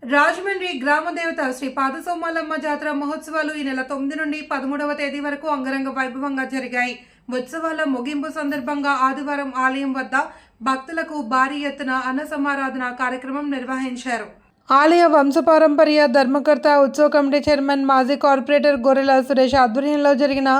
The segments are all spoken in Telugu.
రాజమండ్రి గ్రామ దేవత శ్రీ పాదసోమాలమ్మ జాతర మహోత్సవాలు ఈ నెల 9 నుండి 13వ తేదీ వరకు అంగరంగ వైభవంగా జరిగాయి. ఉత్సవాల ముగింపు సందర్భంగా ఆదివారం ఆలయం వద్ద భక్తులకు భారీ ఎత్తున అన్న సమారాధన కార్యక్రమం నిర్వహించారు. ఆలయ వంశపారంపర్య ధర్మకర్త ఉత్సవ కమిటీ చైర్మన్ మాజీ కార్పొరేటర్ గొర్రెల సురేష్ ఆధ్వర్యంలో జరిగిన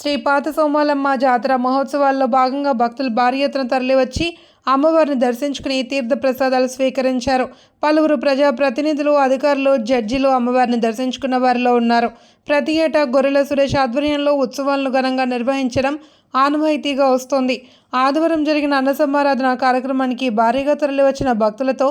శ్రీ పాదసోమాలమ్మ జాతర మహోత్సవాల్లో భాగంగా భక్తులు భారీ ఎత్తున తరలివచ్చి అమ్మవారిని దర్శించుకుని తీర్థ ప్రసాదాలు స్వీకరించారు. పలువురు ప్రజాప్రతినిధులు, అధికారులు, జడ్జిలు అమ్మవారిని దర్శించుకున్న వారిలో ఉన్నారు. ప్రతి ఏటా గొర్రెల సురేష్ ఆధ్వర్యంలో ఉత్సవాలను ఘనంగా నిర్వహించడం ఆనవాయితీగా వస్తోంది. ఆదివారం జరిగిన అన్న సమారాధన కార్యక్రమానికి భారీగా తరలివచ్చిన భక్తులతో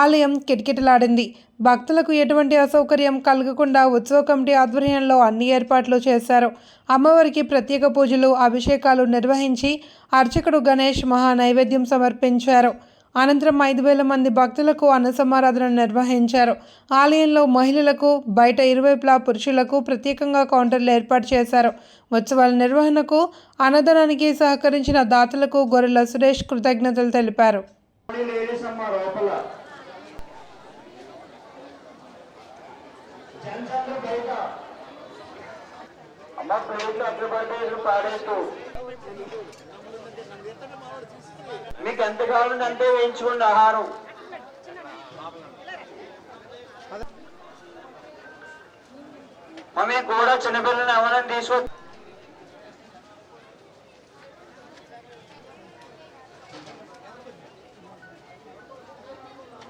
ఆలయం కిటకిటలాడింది. భక్తులకు ఎటువంటి అసౌకర్యం కలగకుండా ఉత్సవ కమిటీ ఆధ్వర్యంలో అన్ని ఏర్పాట్లు చేశారు. అమ్మవారికి ప్రత్యేక పూజలు, అభిషేకాలు నిర్వహించి అర్చకుడు గణేష్ మహా నైవేద్యం సమర్పించారు. అనంతరం 5,000 మంది భక్తులకు అన్న సమారాధన నిర్వహించారు. ఆలయంలో మహిళలకు, బయట ఇరువైపులా పురుషులకు ప్రత్యేకంగా కౌంటర్లు ఏర్పాటు చేశారు. ఉత్సవాల నిర్వహణకు, అన్నదానానికి సహకరించిన దాతలకు గొర్రెల సురేష్ కృతజ్ఞతలు తెలిపారు. మీకు ఎంత కావాలంటే అంతే వేయించుకోండి ఆహారం. మమ్మీ కూడా చిన్నపిల్లల్ని ఎవరైనా తీసుకో.